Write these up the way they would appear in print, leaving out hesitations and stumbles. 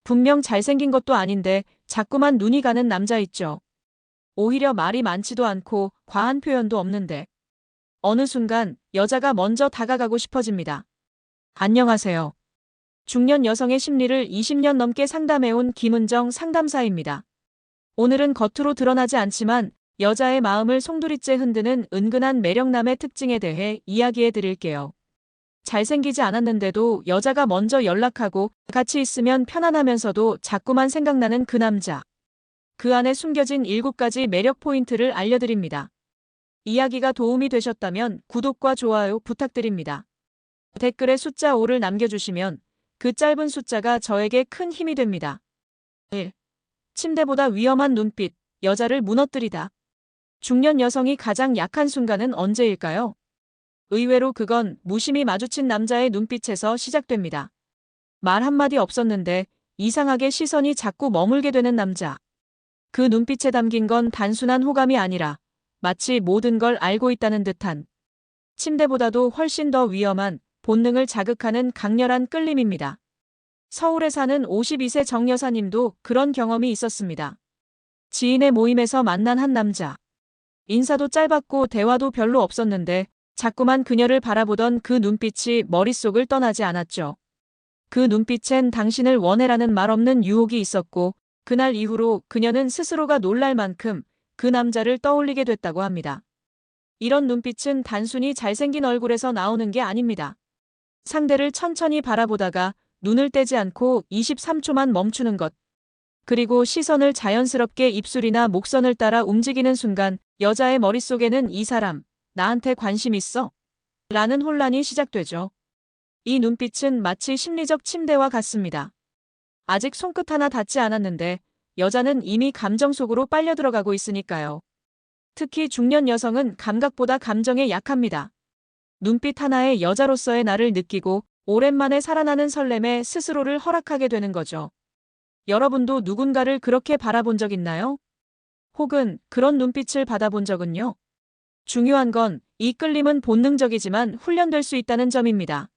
분명 잘생긴 것도 아닌데 자꾸만 눈이 가는 남자 있죠. 오히려 말이 많지도 않고 과한 표현도 없는데 어느 순간 여자가 먼저 다가가고 싶어집니다. 안녕하세요. 중년 여성의 심리를 20년 넘게 상담해온 김은정 상담사입니다. 오늘은 겉으로 드러나지 않지만 여자의 마음을 송두리째 흔드는 은근한 매력남의 특징에 대해 이야기해 드릴게요. 잘생기지 않았는데도 여자가 먼저 연락하고 같이 있으면 편안하면서도 자꾸만 생각나는 그 남자. 그 안에 숨겨진 7가지 매력 포인트를 알려드립니다. 이야기가 도움이 되셨다면 구독과 좋아요 부탁드립니다. 댓글에 숫자 5를 남겨주시면 그 짧은 숫자가 저에게 큰 힘이 됩니다. 1. 침대보다 위험한 눈빛, 여자를 무너뜨리다. 중년 여성이 가장 약한 순간은 언제일까요? 의외로 그건 무심히 마주친 남자의 눈빛에서 시작됩니다. 말 한마디 없었는데 이상하게 시선이 자꾸 머물게 되는 남자. 그 눈빛에 담긴 건 단순한 호감이 아니라 마치 모든 걸 알고 있다는 듯한 침대보다도 훨씬 더 위험한 본능을 자극하는 강렬한 끌림입니다. 서울에 사는 52세 정 여사님도 그런 경험이 있었습니다. 지인의 모임에서 만난 한 남자. 인사도 짧았고 대화도 별로 없었는데 자꾸만 그녀를 바라보던 그 눈빛이 머릿속을 떠나지 않았죠. 그 눈빛엔 당신을 원해라는 말 없는 유혹이 있었고 그날 이후로 그녀는 스스로가 놀랄 만큼 그 남자를 떠올리게 됐다고 합니다. 이런 눈빛은 단순히 잘생긴 얼굴에서 나오는 게 아닙니다. 상대를 천천히 바라보다가 눈을 떼지 않고 23초만 멈추는 것. 그리고 시선을 자연스럽게 입술이나 목선을 따라 움직이는 순간 여자의 머릿속에는 이 사람, 나한테 관심 있어? 라는 혼란이 시작되죠. 이 눈빛은 마치 심리적 침대와 같습니다. 아직 손끝 하나 닿지 않았는데 여자는 이미 감정 속으로 빨려 들어가고 있으니까요. 특히 중년 여성은 감각보다 감정에 약합니다. 눈빛 하나에 여자로서의 나를 느끼고 오랜만에 살아나는 설렘에 스스로를 허락하게 되는 거죠. 여러분도 누군가를 그렇게 바라본 적 있나요? 혹은 그런 눈빛을 받아본 적은요? 중요한 건 이 끌림은 본능적이지만 훈련될 수 있다는 점입니다.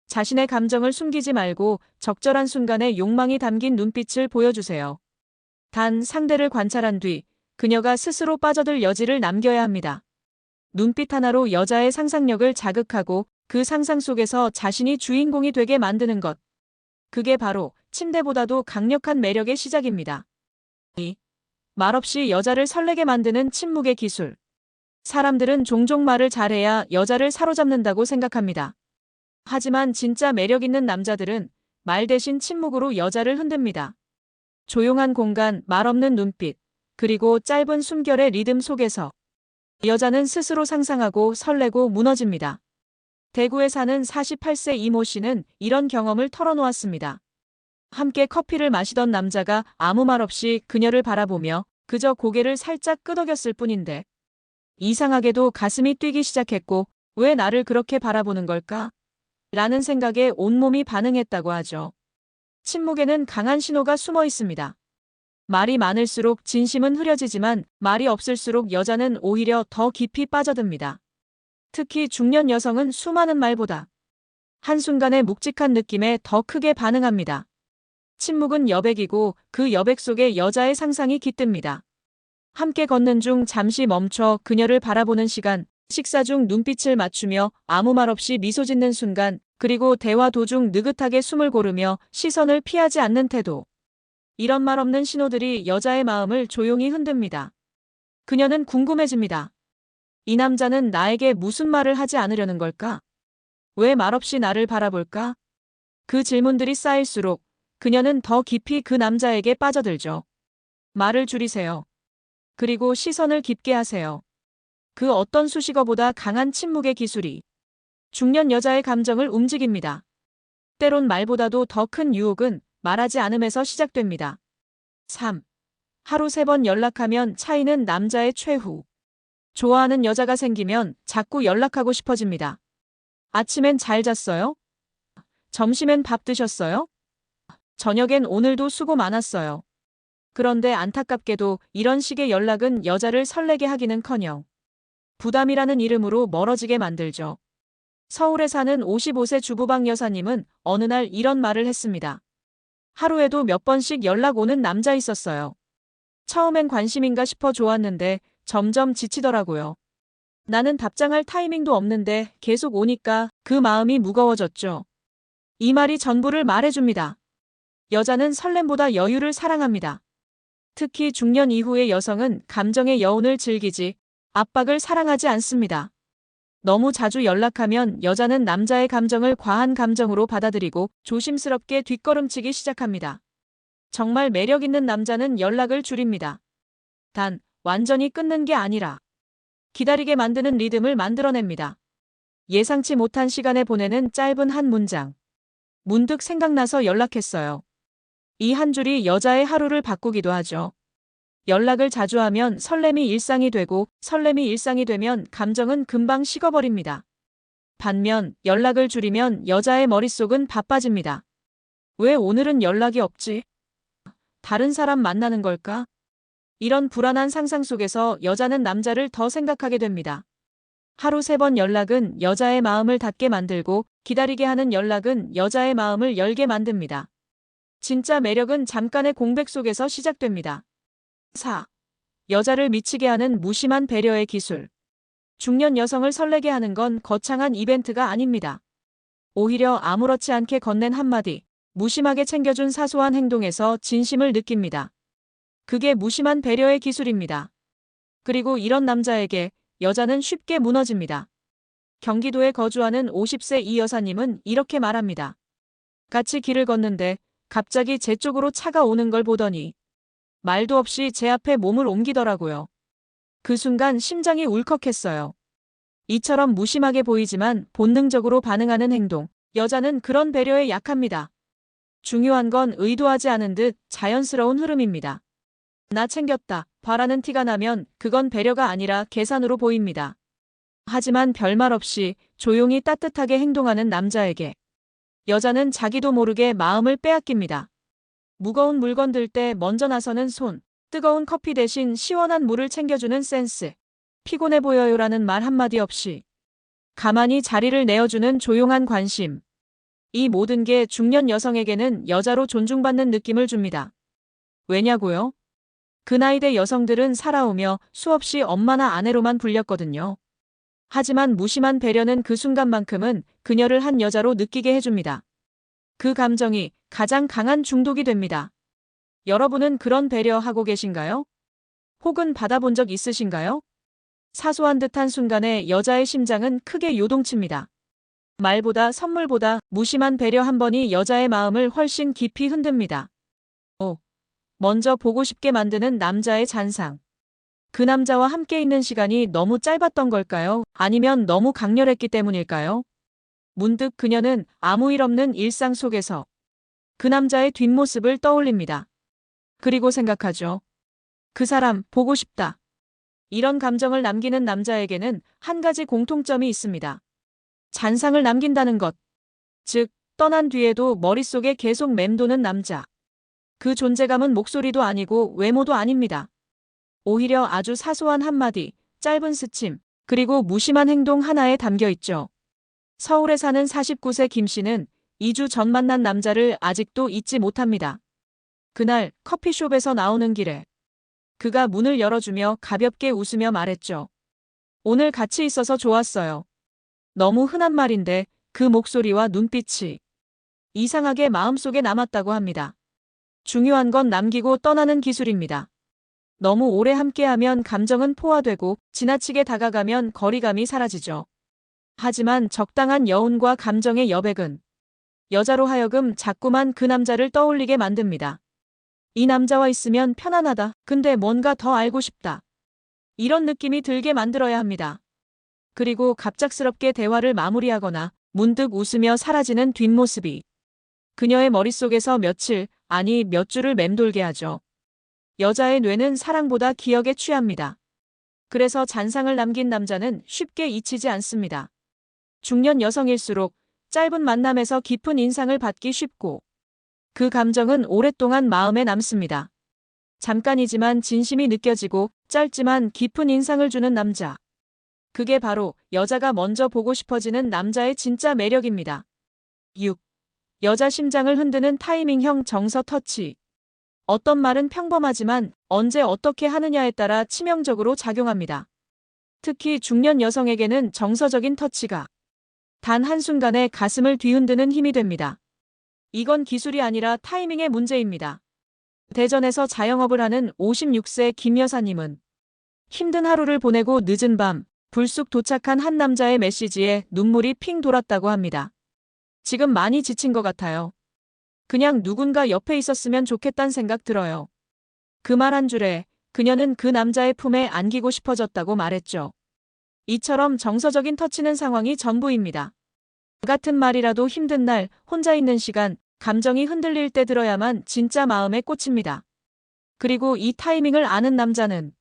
자신의 감정을 숨기지 말고 적절한 순간에 욕망이 담긴 눈빛을 보여주세요. 단 상대를 관찰한 뒤 그녀가 스스로 빠져들 여지를 남겨야 합니다. 눈빛 하나로 여자의 상상력을 자극하고 그 상상 속에서 자신이 주인공이 되게 만드는 것. 그게 바로 침대보다도 강력한 매력의 시작입니다. 2. 말없이 여자를 설레게 만드는 침묵의 기술. 사람들은 종종 말을 잘해야 여자를 사로잡는다고 생각합니다. 하지만 진짜 매력 있는 남자들은 말 대신 침묵으로 여자를 흔듭니다. 조용한 공간, 말 없는 눈빛, 그리고 짧은 숨결의 리듬 속에서 여자는 스스로 상상하고 설레고 무너집니다. 대구에 사는 48세 이모 씨는 이런 경험을 털어놓았습니다. 함께 커피를 마시던 남자가 아무 말 없이 그녀를 바라보며 그저 고개를 살짝 끄덕였을 뿐인데 이상하게도 가슴이 뛰기 시작했고 왜 나를 그렇게 바라보는 걸까? 라는 생각에 온몸이 반응했다고 하죠. 침묵에는 강한 신호가 숨어 있습니다. 말이 많을수록 진심은 흐려지지만 말이 없을수록 여자는 오히려 더 깊이 빠져듭니다. 특히 중년 여성은 수많은 말보다 한순간의 묵직한 느낌에 더 크게 반응합니다. 침묵은 여백이고 그 여백 속에 여자의 상상이 깃듭니다. 함께 걷는 중 잠시 멈춰 그녀를 바라보는 시간, 식사 중 눈빛을 맞추며 아무 말 없이 미소 짓는 순간, 그리고 대화 도중 느긋하게 숨을 고르며 시선을 피하지 않는 태도. 이런 말 없는 신호들이 여자의 마음을 조용히 흔듭니다. 그녀는 궁금해집니다. 이 남자는 나에게 무슨 말을 하지 않으려는 걸까? 왜 말없이 나를 바라볼까? 그 질문들이 쌓일수록 그녀는 더 깊이 그 남자에게 빠져들죠. 말을 줄이세요. 그리고 시선을 깊게 하세요. 그 어떤 수식어보다 강한 침묵의 기술이 중년 여자의 감정을 움직입니다. 때론 말보다도 더 큰 유혹은 말하지 않음에서 시작됩니다. 3. 하루 3번 연락하면 차이는 남자의 최후. 좋아하는 여자가 생기면 자꾸 연락하고 싶어집니다. 아침엔 잘 잤어요? 점심엔 밥 드셨어요? 저녁엔 오늘도 수고 많았어요. 그런데 안타깝게도 이런 식의 연락은 여자를 설레게 하기는커녕 부담이라는 이름으로 멀어지게 만들죠. 서울에 사는 55세 주부방 여사님은 어느 날 이런 말을 했습니다. 하루에도 몇 번씩 연락 오는 남자 있었어요. 처음엔 관심인가 싶어 좋았는데 점점 지치더라고요. 나는 답장할 타이밍도 없는데 계속 오니까 그 마음이 무거워졌죠. 이 말이 전부를 말해줍니다. 여자는 설렘보다 여유를 사랑합니다. 특히 중년 이후의 여성은 감정의 여운을 즐기지 압박을 사랑하지 않습니다. 너무 자주 연락하면 여자는 남자의 감정을 과한 감정으로 받아들이고 조심스럽게 뒷걸음치기 시작합니다. 정말 매력 있는 남자는 연락을 줄입니다. 단, 완전히 끊는 게 아니라 기다리게 만드는 리듬을 만들어냅니다. 예상치 못한 시간에 보내는 짧은 한 문장. 문득 생각나서 연락했어요. 이 한 줄이 여자의 하루를 바꾸기도 하죠. 연락을 자주 하면 설렘이 일상이 되고 설렘이 일상이 되면 감정은 금방 식어버립니다. 반면 연락을 줄이면 여자의 머릿속은 바빠집니다. 왜 오늘은 연락이 없지? 다른 사람 만나는 걸까? 이런 불안한 상상 속에서 여자는 남자를 더 생각하게 됩니다. 하루 3번 연락은 여자의 마음을 닫게 만들고 기다리게 하는 연락은 여자의 마음을 열게 만듭니다. 진짜 매력은 잠깐의 공백 속에서 시작됩니다. 4. 여자를 미치게 하는 무심한 배려의 기술. 중년 여성을 설레게 하는 건 거창한 이벤트가 아닙니다. 오히려 아무렇지 않게 건넨 한마디, 무심하게 챙겨준 사소한 행동에서 진심을 느낍니다. 그게 무심한 배려의 기술입니다. 그리고 이런 남자에게 여자는 쉽게 무너집니다. 경기도에 거주하는 50세 이 여사님은 이렇게 말합니다. 같이 길을 걷는데 갑자기 제 쪽으로 차가 오는 걸 보더니 말도 없이 제 앞에 몸을 옮기더라고요. 그 순간 심장이 울컥했어요. 이처럼 무심하게 보이지만 본능적으로 반응하는 행동, 여자는 그런 배려에 약합니다. 중요한 건 의도하지 않은 듯 자연스러운 흐름입니다. 나 챙겼다, 바라는 티가 나면 그건 배려가 아니라 계산으로 보입니다. 하지만 별말 없이 조용히 따뜻하게 행동하는 남자에게 여자는 자기도 모르게 마음을 빼앗깁니다. 무거운 물건 들 때 먼저 나서는 손, 뜨거운 커피 대신 시원한 물을 챙겨주는 센스, 피곤해 보여요라는 말 한마디 없이 가만히 자리를 내어주는 조용한 관심. 이 모든 게 중년 여성에게는 여자로 존중받는 느낌을 줍니다. 왜냐고요? 그 나이대 여성들은 살아오며 수없이 엄마나 아내로만 불렸거든요. 하지만 무심한 배려는 그 순간만큼은 그녀를 한 여자로 느끼게 해줍니다. 그 감정이 가장 강한 중독이 됩니다. 여러분은 그런 배려하고 계신가요? 혹은 받아본 적 있으신가요? 사소한 듯한 순간에 여자의 심장은 크게 요동칩니다. 말보다 선물보다 무심한 배려 한 번이 여자의 마음을 훨씬 깊이 흔듭니다. 5. 먼저 보고 싶게 만드는 남자의 잔상. 그 남자와 함께 있는 시간이 너무 짧았던 걸까요? 아니면 너무 강렬했기 때문일까요? 문득 그녀는 아무 일 없는 일상 속에서 그 남자의 뒷모습을 떠올립니다. 그리고 생각하죠. 그 사람 보고 싶다. 이런 감정을 남기는 남자에게는 한 가지 공통점이 있습니다. 잔상을 남긴다는 것. 즉, 떠난 뒤에도 머릿속에 계속 맴도는 남자. 그 존재감은 목소리도 아니고 외모도 아닙니다. 오히려 아주 사소한 한마디, 짧은 스침, 그리고 무심한 행동 하나에 담겨 있죠. 서울에 사는 49세 김 씨는 2주 전 만난 남자를 아직도 잊지 못합니다. 그날 커피숍에서 나오는 길에 그가 문을 열어주며 가볍게 웃으며 말했죠. 오늘 같이 있어서 좋았어요. 너무 흔한 말인데 그 목소리와 눈빛이 이상하게 마음속에 남았다고 합니다. 중요한 건 남기고 떠나는 기술입니다. 너무 오래 함께하면 감정은 포화되고 지나치게 다가가면 거리감이 사라지죠. 하지만 적당한 여운과 감정의 여백은 여자로 하여금 자꾸만 그 남자를 떠올리게 만듭니다. 이 남자와 있으면 편안하다. 근데 뭔가 더 알고 싶다. 이런 느낌이 들게 만들어야 합니다. 그리고 갑작스럽게 대화를 마무리하거나 문득 웃으며 사라지는 뒷모습이 그녀의 머릿속에서 며칠, 아니 몇 주를 맴돌게 하죠. 여자의 뇌는 사랑보다 기억에 취합니다. 그래서 잔상을 남긴 남자는 쉽게 잊히지 않습니다. 중년 여성일수록 짧은 만남에서 깊은 인상을 받기 쉽고 그 감정은 오랫동안 마음에 남습니다. 잠깐이지만 진심이 느껴지고 짧지만 깊은 인상을 주는 남자. 그게 바로 여자가 먼저 보고 싶어지는 남자의 진짜 매력입니다. 6. 여자 심장을 흔드는 타이밍형 정서 터치. 어떤 말은 평범하지만 언제 어떻게 하느냐에 따라 치명적으로 작용합니다. 특히 중년 여성에게는 정서적인 터치가 단 한순간에 가슴을 뒤흔드는 힘이 됩니다. 이건 기술이 아니라 타이밍의 문제입니다. 대전에서 자영업을 하는 56세 김 여사님은 힘든 하루를 보내고 늦은 밤 불쑥 도착한 한 남자의 메시지에 눈물이 핑 돌았다고 합니다. 지금 많이 지친 것 같아요. 그냥 누군가 옆에 있었으면 좋겠단 생각 들어요. 그 말 한 줄에 그녀는 그 남자의 품에 안기고 싶어졌다고 말했죠. 이처럼 정서적인 터치는 상황이 전부입니다. 같은 말이라도 힘든 날, 혼자 있는 시간, 감정이 흔들릴 때 들어야만 진짜 마음에 꽂힙니다. 그리고 이 타이밍을 아는 남자는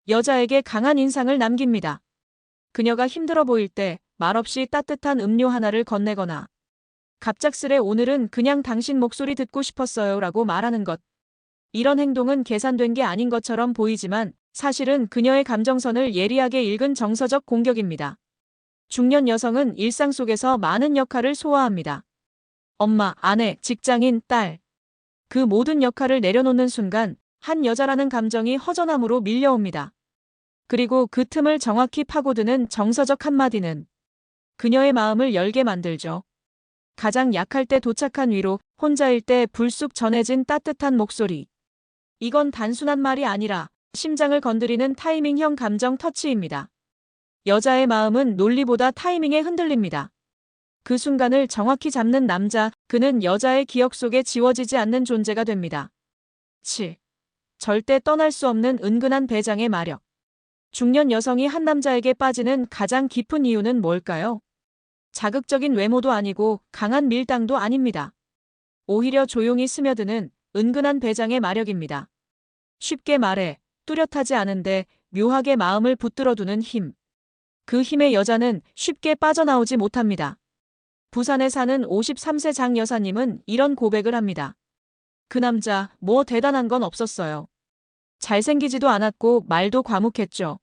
여자에게 강한 인상을 남깁니다. 그녀가 힘들어 보일 때 말없이 따뜻한 음료 하나를 건네거나 갑작스레 오늘은 그냥 당신 목소리 듣고 싶었어요 라고 말하는 것. 이런 행동은 계산된 게 아닌 것처럼 보이지만 사실은 그녀의 감정선을 예리하게 읽은 정서적 공격입니다. 중년 여성은 일상 속에서 많은 역할을 소화합니다. 엄마, 아내, 직장인, 딸. 그 모든 역할을 내려놓는 순간 한 여자라는 감정이 허전함으로 밀려옵니다. 그리고 그 틈을 정확히 파고드는 정서적 한마디는 그녀의 마음을 열게 만들죠. 가장 약할 때 도착한 위로, 혼자일 때 불쑥 전해진 따뜻한 목소리. 이건 단순한 말이 아니라 심장을 건드리는 타이밍형 감정 터치입니다. 여자의 마음은 논리보다 타이밍에 흔들립니다. 그 순간을 정확히 잡는 남자, 그는 여자의 기억 속에 지워지지 않는 존재가 됩니다. 7. 절대 떠날 수 없는 은근한 배장의 마력. 중년 여성이 한 남자에게 빠지는 가장 깊은 이유는 뭘까요? 자극적인 외모도 아니고 강한 밀당도 아닙니다. 오히려 조용히 스며드는 은근한 배장의 마력입니다. 쉽게 말해 뚜렷하지 않은데 묘하게 마음을 붙들어두는 힘. 그 힘에 여자는 쉽게 빠져나오지 못합니다. 부산에 사는 53세 장 여사님은 이런 고백을 합니다. 그 남자 뭐 대단한 건 없었어요. 잘생기지도 않았고 말도 과묵했죠.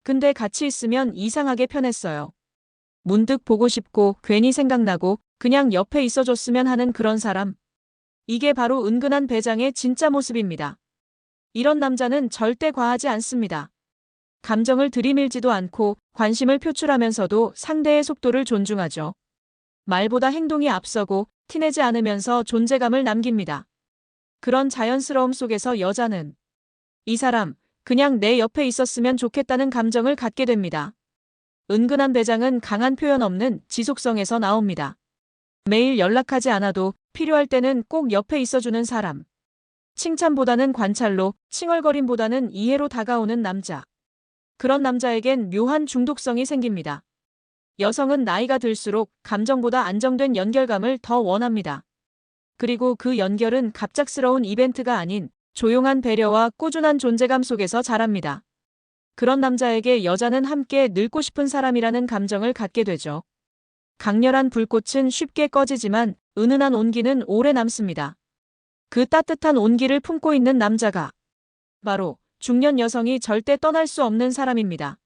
근데 같이 있으면 이상하게 편했어요. 문득 보고 싶고 괜히 생각나고 그냥 옆에 있어줬으면 하는 그런 사람. 이게 바로 은근한 배장의 진짜 모습입니다. 이런 남자는 절대 과하지 않습니다. 감정을 들이밀지도 않고 관심을 표출하면서도 상대의 속도를 존중하죠. 말보다 행동이 앞서고 티내지 않으면서 존재감을 남깁니다. 그런 자연스러움 속에서 여자는 이 사람, 그냥 내 옆에 있었으면 좋겠다는 감정을 갖게 됩니다. 은근한 배장은 강한 표현 없는 지속성에서 나옵니다. 매일 연락하지 않아도 필요할 때는 꼭 옆에 있어주는 사람. 칭찬보다는 관찰로, 칭얼거림보다는 이해로 다가오는 남자. 그런 남자에겐 묘한 중독성이 생깁니다. 여성은 나이가 들수록 감정보다 안정된 연결감을 더 원합니다. 그리고 그 연결은 갑작스러운 이벤트가 아닌 조용한 배려와 꾸준한 존재감 속에서 자랍니다. 그런 남자에게 여자는 함께 늙고 싶은 사람이라는 감정을 갖게 되죠. 강렬한 불꽃은 쉽게 꺼지지만 은은한 온기는 오래 남습니다. 그 따뜻한 온기를 품고 있는 남자가 바로 중년 여성이 절대 떠날 수 없는 사람입니다.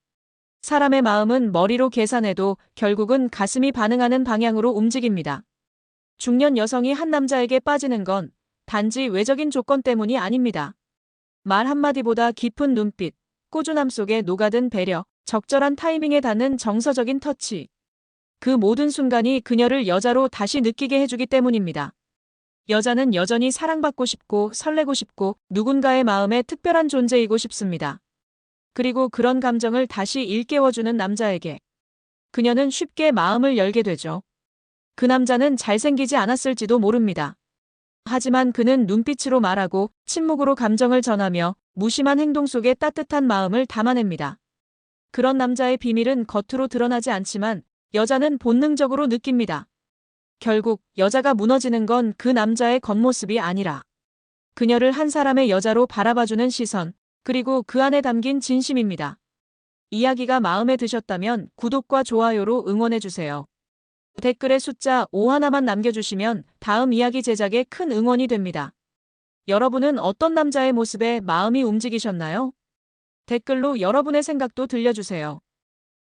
사람의 마음은 머리로 계산해도 결국은 가슴이 반응하는 방향으로 움직입니다. 중년 여성이 한 남자에게 빠지는 건 단지 외적인 조건 때문이 아닙니다. 말 한마디보다 깊은 눈빛, 꾸준함 속에 녹아든 배려, 적절한 타이밍에 닿는 정서적인 터치. 그 모든 순간이 그녀를 여자로 다시 느끼게 해주기 때문입니다. 여자는 여전히 사랑받고 싶고 설레고 싶고 누군가의 마음에 특별한 존재이고 싶습니다. 그리고 그런 감정을 다시 일깨워주는 남자에게 그녀는 쉽게 마음을 열게 되죠. 그 남자는 잘생기지 않았을지도 모릅니다. 하지만 그는 눈빛으로 말하고 침묵으로 감정을 전하며 무심한 행동 속에 따뜻한 마음을 담아냅니다. 그런 남자의 비밀은 겉으로 드러나지 않지만 여자는 본능적으로 느낍니다. 결국 여자가 무너지는 건 그 남자의 겉모습이 아니라 그녀를 한 사람의 여자로 바라봐주는 시선, 그리고 그 안에 담긴 진심입니다. 이야기가 마음에 드셨다면 구독과 좋아요로 응원해주세요. 댓글에 숫자 5 하나만 남겨주시면 다음 이야기 제작에 큰 응원이 됩니다. 여러분은 어떤 남자의 모습에 마음이 움직이셨나요? 댓글로 여러분의 생각도 들려주세요.